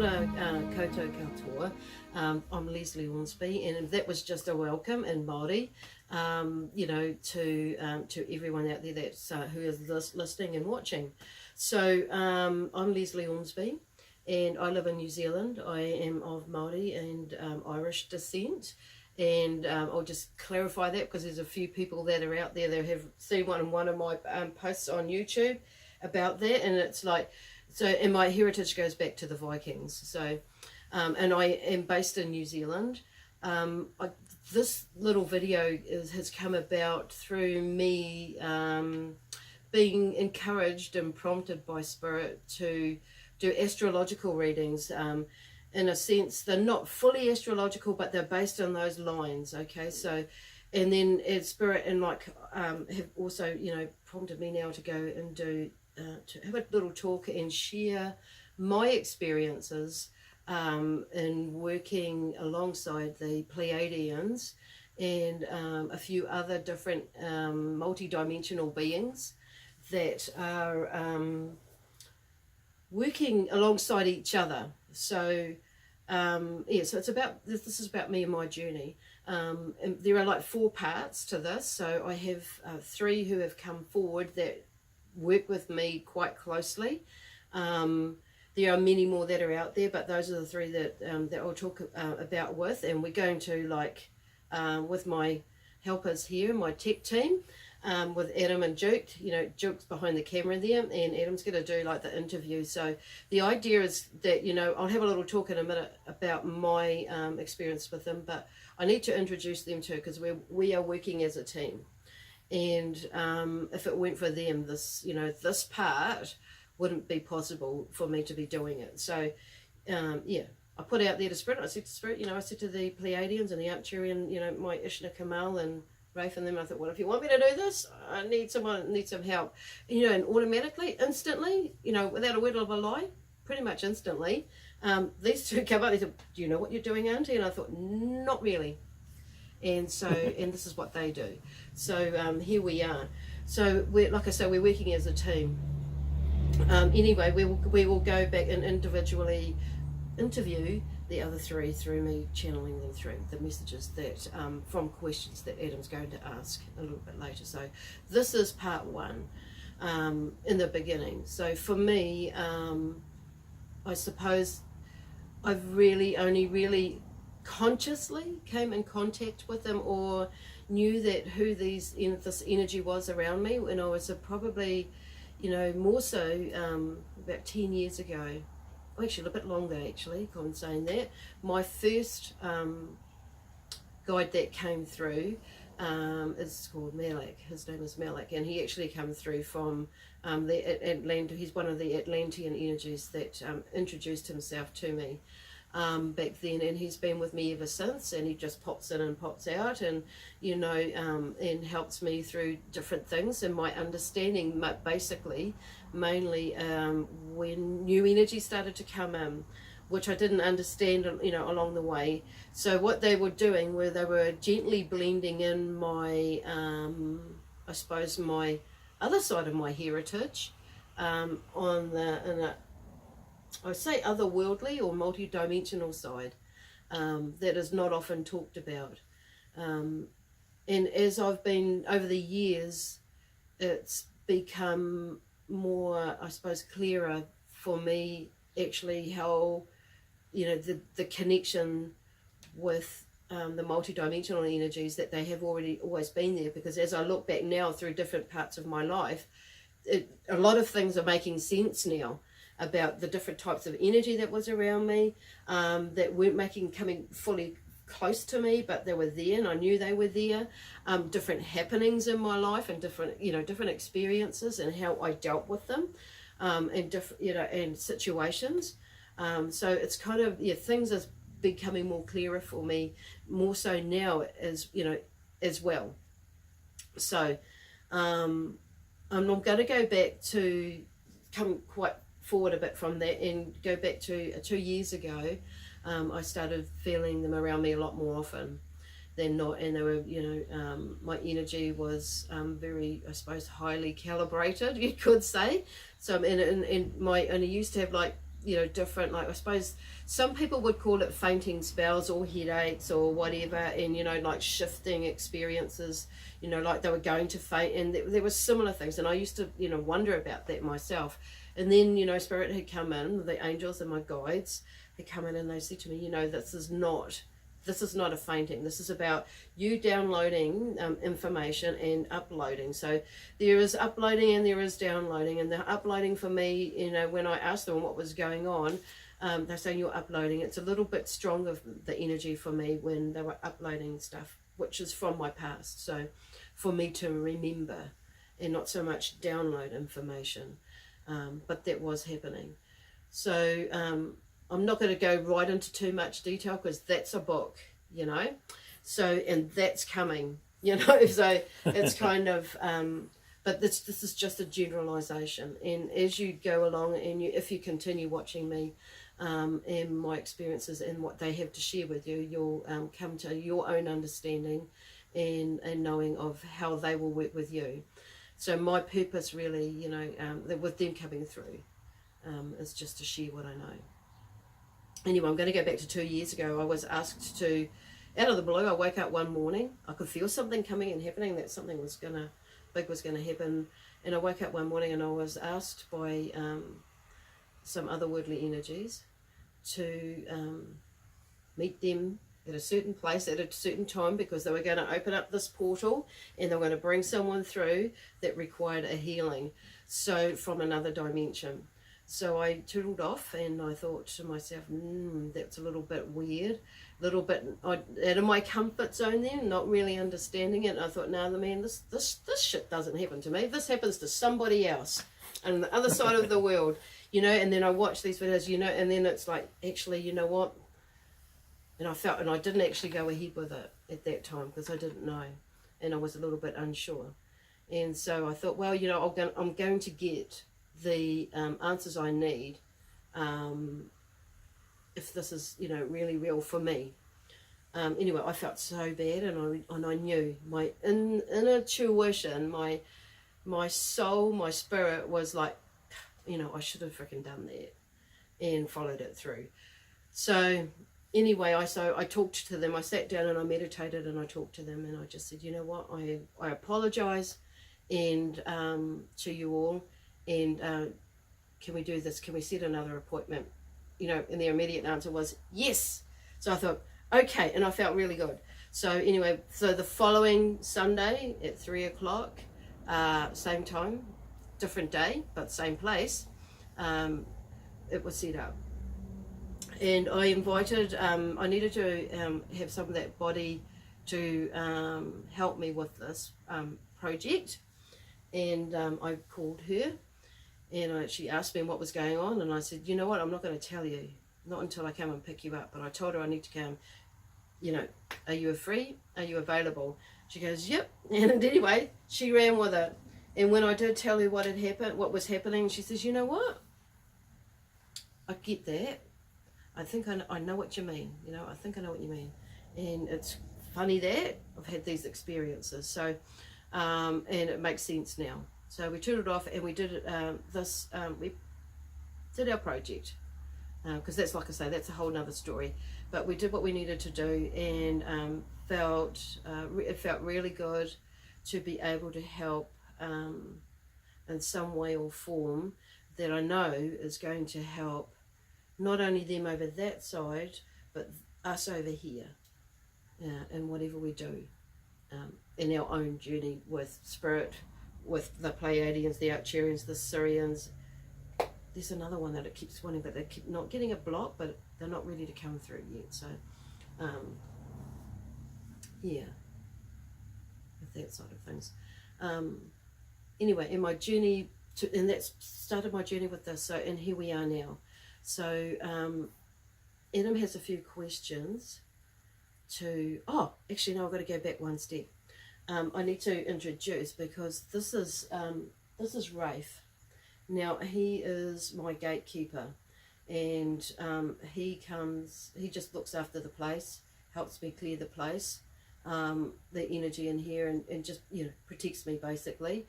ora koutou katoa. I'm Lesley Ormsby, and that was just a welcome in Māori, to everyone out there that's who is listening and watching. So I'm Lesley Ormsby, and I live in New Zealand. I am of Māori and Irish descent. And I'll just clarify that because there's a few people that are out there that have seen one of my posts on YouTube about that, and it's like, so, and my heritage goes back to the Vikings. So, and I am based in New Zealand. This little video has come about through me being encouraged and prompted by Spirit to do astrological readings. In a sense, they're not fully astrological, but they're based on those lines. Okay, so, and then Spirit and have also prompted me now to go and do to have a little talk and share my experiences in working alongside the Pleiadians and a few other different multi-dimensional beings that are working alongside each other. So so it's about this is about me and my journey. And there are like 4 parts to this. So I have 3 who have come forward that work with me quite closely. There are many more that are out there, but those are the 3 that I'll talk about with, and we're going to with my helpers here, my tech team, with Adam and Duke. Duke's behind the camera there, and Adam's going to do the interview. So the idea is that I'll have a little talk in a minute about my experience with them, but I need to introduce them too, because we are working as a team. And if it weren't for them, this part wouldn't be possible for me to be doing it. So, I put out there to Spirit. I said to Spirit, I said to the Pleiadians and the Aotearoa, my IshnaKamal and Raife and them, I thought, well, if you want me to do this, I need some help. And automatically, instantly, without a word of a lie, pretty much instantly, these 2 come up. They said, do you know what you're doing, Auntie? And I thought, not really. And so, and this is what they do. So here we are. So we're, like I say, we're working as a team. Anyway, we will go back and individually interview the other 3 through me channeling them through the messages that from questions that Adam's going to ask a little bit later. So this is part 1 in the beginning. So for me, I suppose I've only really consciously came in contact with them or knew that who this energy was around me when I was probably more so about 10 years ago, actually a bit longer actually, I'm saying that. My first guide that came through is called Malak. His name is Malak, and he actually came through from the Atlantean. He's one of the Atlantean energies that introduced himself to me back then, and he's been with me ever since, and he just pops in and pops out, and and helps me through different things and my understanding, basically mainly when new energy started to come in, which I didn't understand along the way. So what they were doing were they were gently blending in my I suppose my other side of my heritage I say otherworldly or multi-dimensional side that is not often talked about. And as I've been over the years, it's become more, I suppose, clearer for me actually how, the connection with the multi-dimensional energies, that they have always been there. Because as I look back now through different parts of my life, a lot of things are making sense now about the different types of energy that was around me, that weren't coming fully close to me, but they were there and I knew they were there. Different happenings in my life and different experiences and how I dealt with them, and different and situations. So it's kind of things are becoming more clearer for me, more so now as well. So I'm going to go back to come quite forward a bit from that and go back to 2 years ago. I started feeling them around me a lot more often than not, and they were my energy was very, I suppose, highly calibrated, you could say. So and I used to have you know, different, like I suppose some people would call it fainting spells or headaches or whatever, and you know, like shifting experiences, you know, like they were going to faint, and there were similar things, and I used to, you know, wonder about that myself. And then, you know, Spirit had come in, the angels and my guides had come in, and they said to me, you know, this is not a fainting. This is about you downloading information and uploading. So there is uploading and there is downloading. And the uploading for me, you know, when I asked them what was going on, they're saying you're uploading. It's a little bit stronger, the energy for me when they were uploading stuff, which is from my past. So for me to remember and not so much download information. But that was happening. So I'm not going to go right into too much detail because that's a book, you know, so, and that's coming, you know, so it's kind of, but this is just a generalization. And as you go along and if you continue watching me and my experiences and what they have to share with you, you'll come to your own understanding and knowing of how they will work with you. So my purpose really, you know, with them coming through is just to share what I know. Anyway, I'm going to go back to 2 years ago. I was asked to, out of the blue, I woke up one morning. I could feel something coming and happening, that something big was going to happen. And I woke up one morning and I was asked by some otherworldly energies to meet them at a certain place at a certain time, because they were going to open up this portal and they were going to bring someone through that required a healing, so from another dimension. So I tootled off and I thought to myself, that's a little bit weird, little bit out of my comfort zone then, not really understanding it. And I thought, no, man, this shit doesn't happen to me. This happens to somebody else on the other side of the world, you know. And then I watched these videos, you know, and then it's like, actually, you know what? And I felt, and I didn't actually go ahead with it at that time because I didn't know, and I was a little bit unsure. And so I thought, well, you know, I'm going to get the answers I need if this is, you know, really real for me. Anyway, I felt so bad, and I knew my inner tuition, my soul, my spirit was like, you know, I should have freaking done that and followed it through. So anyway, I talked to them. I sat down and I meditated and I talked to them, and I just said, you know what, I apologize and to you all, and can we do this? Can we set another appointment? You know, and their immediate answer was yes. So I thought, okay, and I felt really good. So anyway, so the following Sunday at 3 o'clock, same time, different day, but same place, it was set up. And I invited, I needed to have some of that body to help me with this project. And I called her, and she asked me what was going on, and I said, you know what, I'm not going to tell you, not until I come and pick you up. But I told her I need to come, you know, are you free? Are you available? She goes, yep. And anyway, she ran with it. And when I did tell her what had happened, what was happening, she says, you know what, I get that. I think I know what you mean. You know, I think I know what you mean. And it's funny that I've had these experiences. So, and it makes sense now. So we turned it off and we did we did our project. Because that's, like I say, that's a whole nother story. But we did what we needed to do, and it felt really good to be able to help in some way or form that I know is going to help not only them over that side, but us over here, and whatever we do in our own journey with spirit, with the Pleiadians, the Aotearoans, the Syrians. There's another one that it keeps wanting, but they keep not getting a block, but they're not ready to come through yet. So, yeah, with that side of things. Anyway, in my journey, and that's started my journey with this. So, and here we are now. So, Adam has a few questions to, actually no, I've got to go back one step. I need to introduce, because this is Raife. Now, he is my gatekeeper, and he just looks after the place, helps me clear the place, the energy in here, and just, you know, protects me basically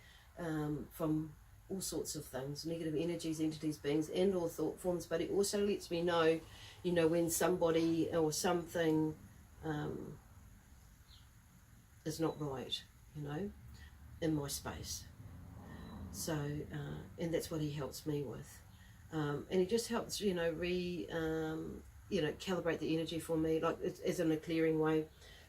from all sorts of things, negative energies, entities, beings, and or thought forms. But it also lets me know, you know, when somebody or something is not right, you know, in my space. So, and that's what he helps me with. And he just helps, you know, you know, calibrate the energy for me, like as in a clearing way.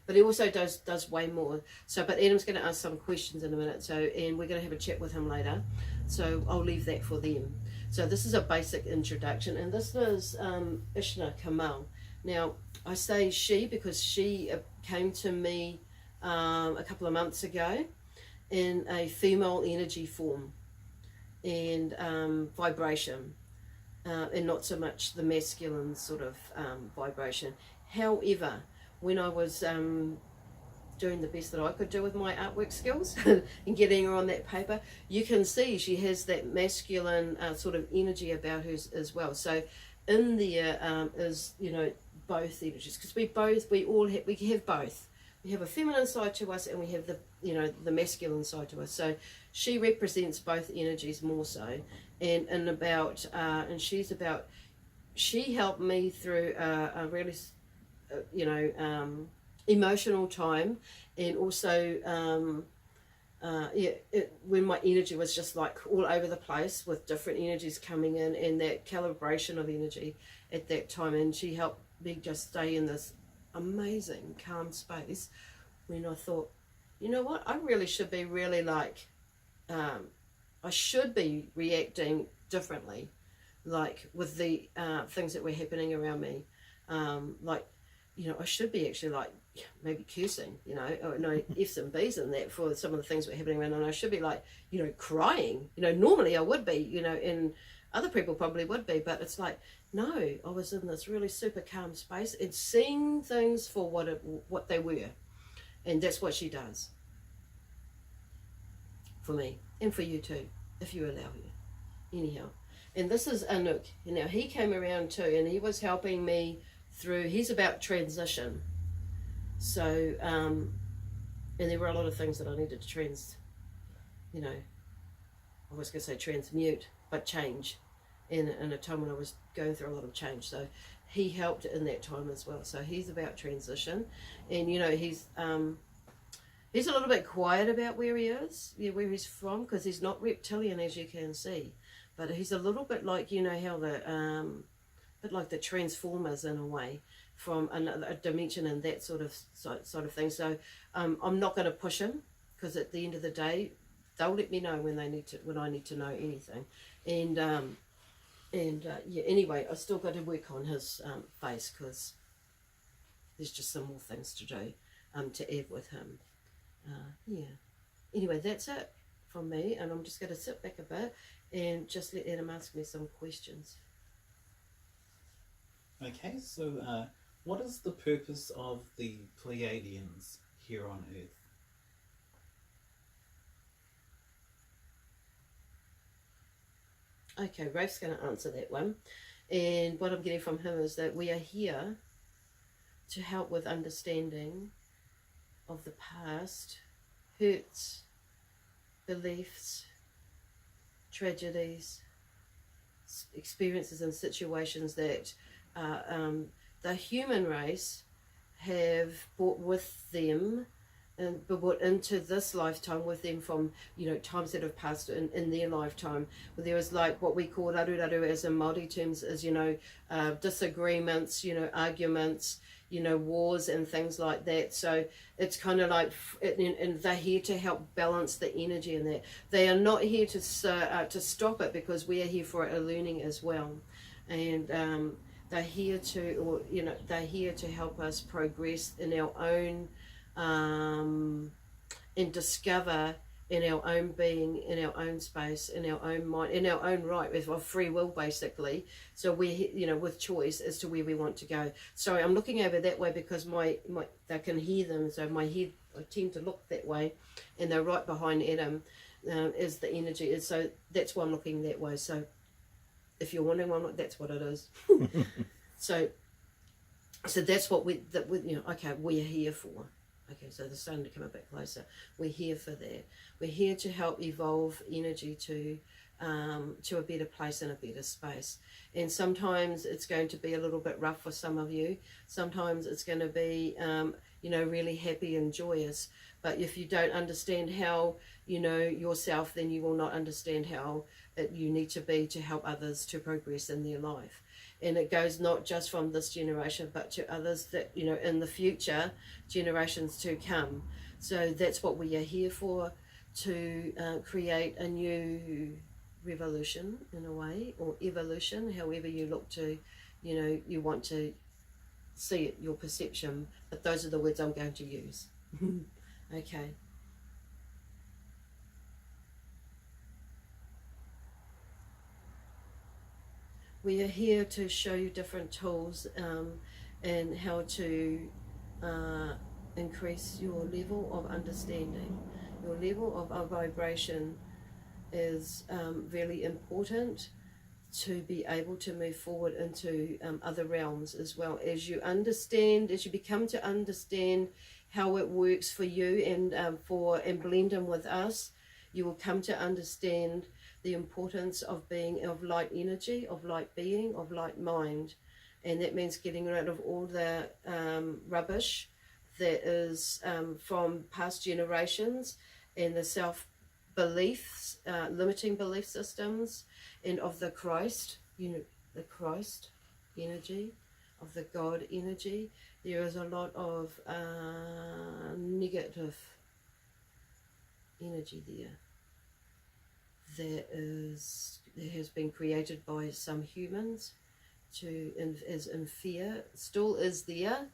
But he also does way more. So, but Adam's going to ask some questions in a minute. So, and we're going to have a chat with him later. So I'll leave that for them. So this is a basic introduction, and this is IshnaKamal. Now, I say she because she came to me a couple of months ago in a female energy form and vibration, and not so much the masculine sort of vibration. However, when I was doing the best that I could do with my artwork skills and getting her on that paper, you can see she has that masculine sort of energy about her as well. So in there is, you know, both energies, because we have both. We have a feminine side to us, and we have the, you know, the masculine side to us. So she represents both energies more so, and about and she helped me through a really you know, emotional time, and also when my energy was just like all over the place with different energies coming in, and that calibration of energy at that time. And she helped me just stay in this amazing calm space when I thought, you know what, I really should be really like I should be reacting differently, like with the things that were happening around me, like, you know, I should be actually like maybe cursing, you know, or no F's and B's in that for some of the things that were happening around, and I should be like, you know, crying, you know, normally I would be, you know, and other people probably would be, but it's like, no, I was in this really super calm space and seeing things for what they were, and that's what she does for me and for you too, if you allow her. Anyhow, and this is Anuk. Now he came around too, and he was helping me through, he's about transition. So and there were a lot of things that I needed to you know, I was going to say transmute, but change in a time when I was going through a lot of change. So he helped in that time as well. So he's about transition, and you know, he's a little bit quiet about where he is, yeah, where he's from, because he's not reptilian, as you can see, but he's a little bit like, you know, how the bit like the Transformers in a way, from another dimension and that sort of thing. So I'm not going to push him, because at the end of the day they'll let me know when I need to know anything. And yeah, anyway, I still got to work on his face, because there's just some more things to do to add with him. Yeah, anyway, that's it from me, and I'm just going to sit back a bit and just let Adam ask me some questions. Okay, so what is the purpose of the Pleiadians here on Earth? Okay, Rafe's going to answer that one. And what I'm getting from him is that we are here to help with understanding of the past, hurts, beliefs, tragedies, experiences and situations that the human race have brought with them and brought into this lifetime with them from, you know, times that have passed in their lifetime. There was like what we call raru as in Māori terms is, you know, disagreements, you know, arguments, you know, wars and things like that. So it's kind of like, and they're here to help balance the energy in that. They are not here to stop it, because we are here for a learning as well. And they're here to, or you know, they're here to help us progress in our own, and discover in our own being, in our own space, in our own mind, in our own right, with our free will, basically. So we're, you know, with choice as to where we want to go. Sorry, I'm looking over that way because my I can hear them, so my head, I tend to look that way, and they're right behind Adam, is the energy. And so that's why I'm looking that way. So if you're wondering why I'm like, that's what it is. so that's what we you know, okay, we're here for. Okay, so they're starting to come a bit closer. We're here for that. We're here to help evolve energy to to a better place and a better space. And sometimes it's going to be a little bit rough for some of you. Sometimes it's going to be, really happy and joyous. But if you don't understand how, yourself, then you will not understand how you need to be to help others to progress in their life. And it goes not just from this generation, but to others that, in the future, generations to come. So that's what we are here for, to create a new revolution in a way, or evolution, however you look to, you want to see it, your perception. But those are the words I'm going to use. Okay. We are here to show you different tools and how to increase your level of understanding. Your level of vibration is really important to be able to move forward into other realms, as well as you understand, as you become to understand how it works for you and blend in with us. You will come to understand the importance of being of light energy, of light being, of light mind. And that means getting rid of all the rubbish that is from past generations, and the self-beliefs, limiting belief systems, and of the Christ, the Christ energy, of the God energy. There is a lot of negative energy there that has been created by some humans as in fear, still is there,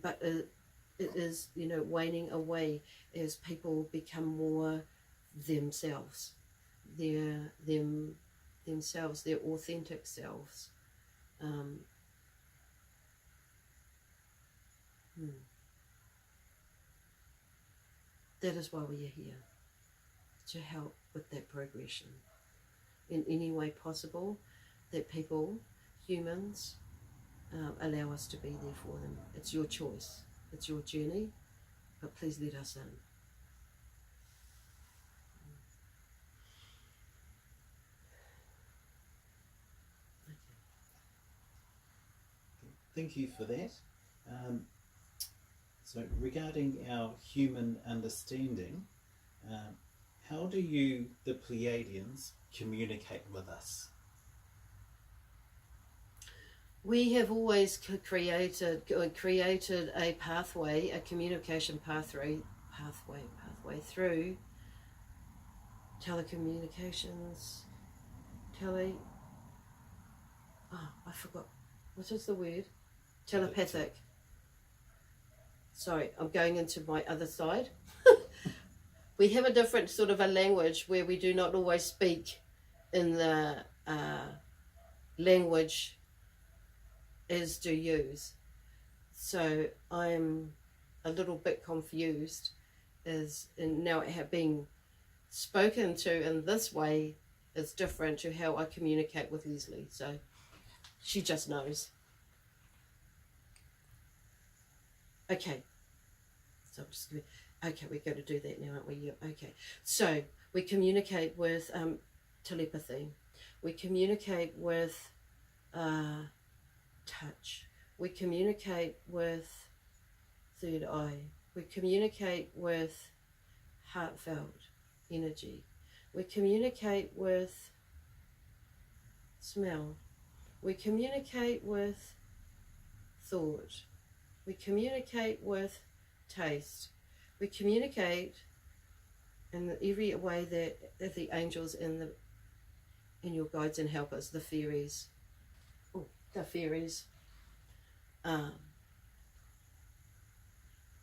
but it is waning away as people become more themselves, themselves, their authentic selves. That is why we are here, to help with that progression in any way possible, that people, humans, allow us to be there for them. It's your choice, it's your journey, but please let us in. Thank you for that. So regarding our human understanding, how do you, the Pleiadians, communicate with us? We have always created a pathway, a communication pathway through telecommunications, I forgot, what is the word? Telepathic. Sorry, I'm going into my other side. We have a different sort of a language where we do not always speak in the language as do yous. So I'm a little bit confused and now it have been spoken to in this way is different to how I communicate with Lesley. So she just knows. Okay. So I'm just gonna, okay, we're going to do that now, aren't we? Yeah. Okay. So we communicate with telepathy. We communicate with touch. We communicate with third eye. We communicate with heartfelt energy. We communicate with smell. We communicate with thought. We communicate with taste. We communicate in every way that the angels and your guides and helpers, the fairies,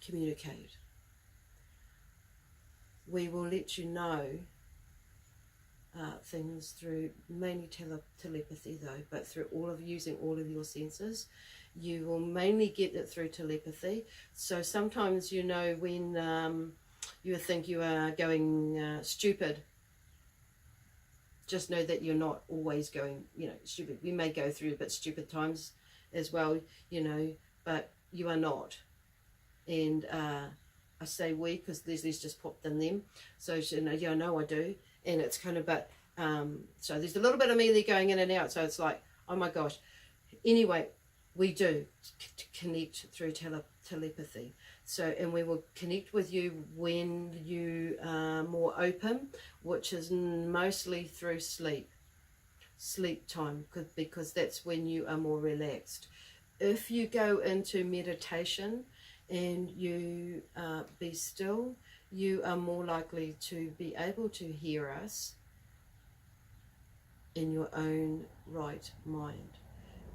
communicate. We will let you know things through mainly telepathy though, but through using all of your senses. You will mainly get it through telepathy. So sometimes when you think you are going stupid, just know that you're not always going stupid. We may go through a bit stupid times as well, but you are not. And I say we because Lesley's just popped in them, so I know I do. And it's kind of, but So there's a little bit of me there going in and out. So it's like, oh my gosh. Anyway, we do connect through telepathy. So, and we will connect with you when you are more open, which is mostly through sleep time, because that's when you are more relaxed. If you go into meditation and you be still, you are more likely to be able to hear us in your own right mind.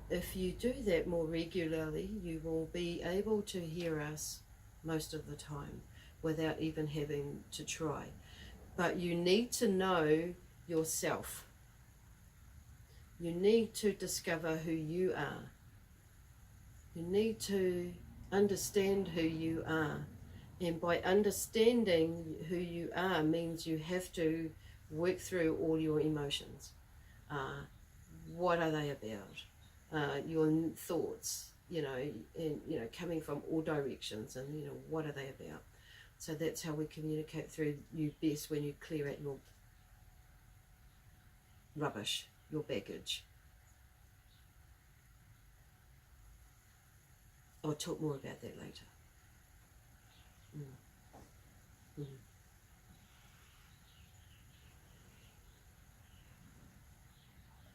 If you do that more regularly, you will be able to hear us most of the time without even having to try. But you need to know yourself. You need to discover who you are. You need to understand who you are. And by understanding who you are means you have to work through all your emotions. What are they about? Your thoughts, and coming from all directions, and what are they about? So that's how we communicate through you best, when you clear out your rubbish, your baggage. I'll talk more about that later.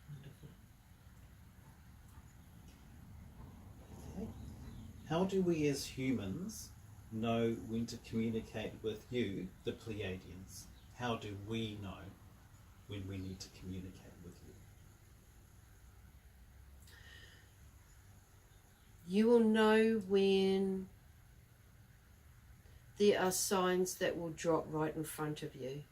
Wonderful. Okay. How do we as humans know when to communicate with you, the Pleiadians? How do we know when we need to communicate with you? You will know when there are signs that will drop right in front of you.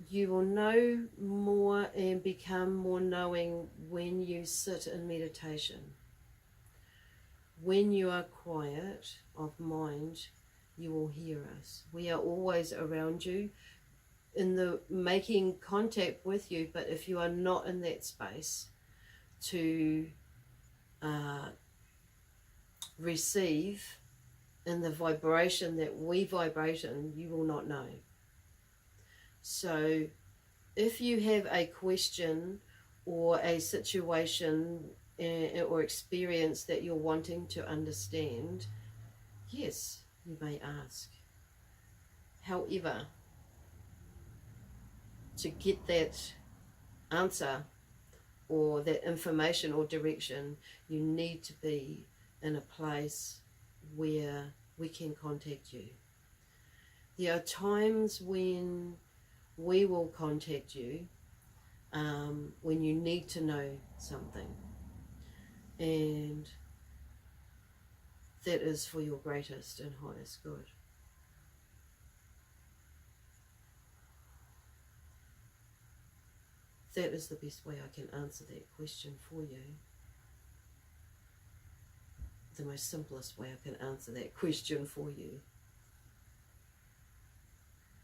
You will know more and become more knowing when you sit in meditation. When you are quiet of mind, you will hear us. We are always around you, in the making contact with you, but if you are not in that space to receive in the vibration that we vibrate in, you will not know. So if you have a question or a situation or experience that you're wanting to understand, yes, you may ask. However, to get that answer or that information or direction, you need to be in a place where we can contact you. There are times when we will contact you when you need to know something, and that is for your greatest and highest good. That is the best way I can answer that question for you. The most simplest way I can answer that question for you.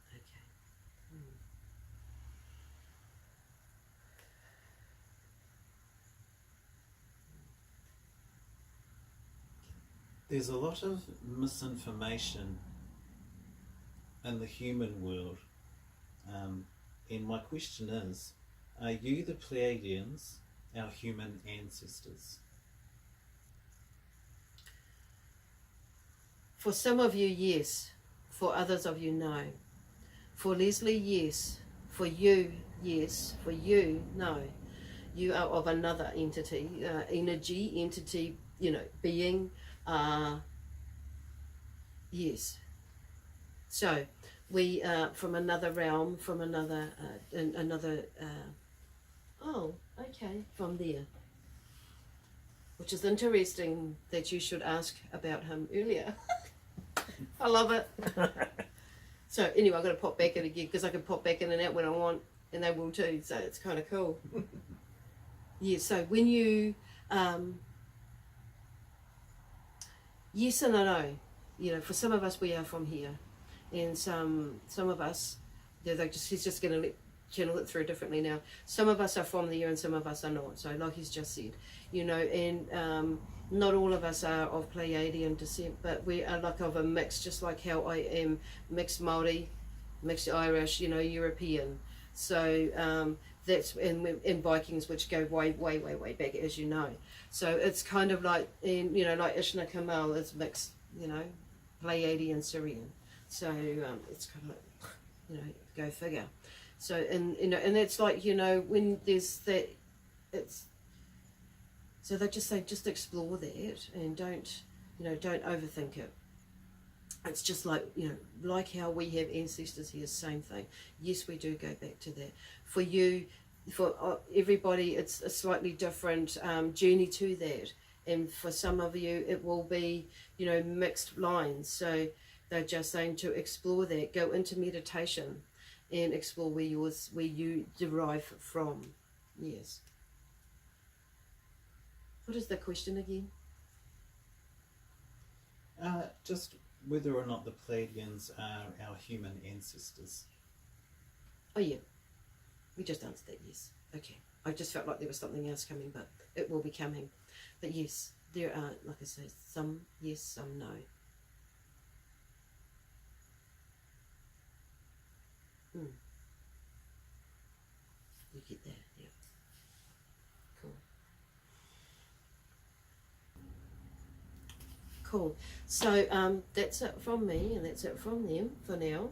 Okay. There's a lot of misinformation in the human world, and my question is, are you, the Pleiadians, our human ancestors? For some of you, yes. For others of you, no. For Lesley, yes. For you, yes. For you, no. You are of another entity, entity, being. Yes. So we are from another realm, from another, from there. Which is interesting that you should ask about him earlier. I love it. So anyway, I've got to pop back in again, because I can pop back in and out when I want, and they will too, so it's kind of cool. Yeah, so when you, yes and a no. For some of us, we are from here, and some of us, he's just going to channel it through differently now. Some of us are from there and some of us are not. So like he's just said, and not all of us are of Pleiadian descent, but we are like of a mix, just like how I am mixed Māori, mixed Irish, European. So that's in Vikings, which go way back, as you know. So it's kind of like, like IshnaKamal is mixed, Pleiadian Syrian. So it's kind of like, go figure. So and it's like, when there's that, it's, so they just say, just explore that and don't overthink it. It's just like, like how we have ancestors here, same thing. Yes, we do go back to that. For you, for everybody, it's a slightly different journey to that. And for some of you, it will be, mixed lines. So they're just saying to explore that, go into meditation and explore where you derive from. Yes. What is the question again? Just whether or not the Pleiadians are our human ancestors. Oh yeah, we just answered that, yes. Okay, I just felt like there was something else coming, but it will be coming. But yes, there are, like I say, some yes, some no. You get that, yeah. Cool. Cool. So that's it from me, and that's it from them for now.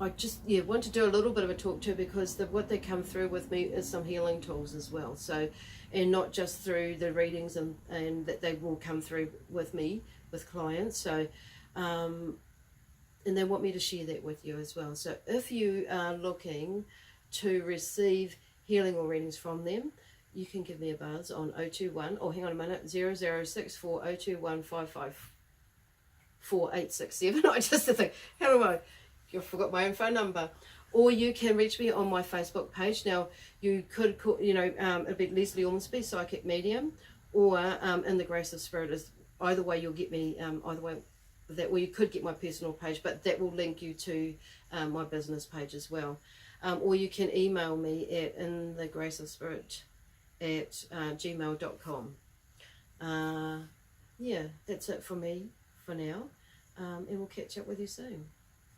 I just want to do a little bit of a talk too, because what they come through with me is some healing tools as well. So, and not just through the readings and that they will come through with me with clients. So, and they want me to share that with you as well. So if you are looking to receive healing or readings from them, you can give me a buzz on 021, or hang on a minute, 0064 021 554 I just think, how do I forgot my own phone number. Or you can reach me on my Facebook page. Now, you could call, it'd be Lesley Ormsby, Psychic Medium, or In the Grace of Spirit. Is either way, you'll get me, either way, that, or you could get my personal page, but that will link you to my business page as well. Or you can email me at inthegraceofspirit@gmail.com. Yeah, that's it for me for now. And we'll catch up with you soon.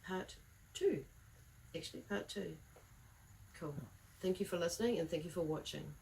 Part 2. Actually, part 2. Cool. Thank you for listening, and thank you for watching.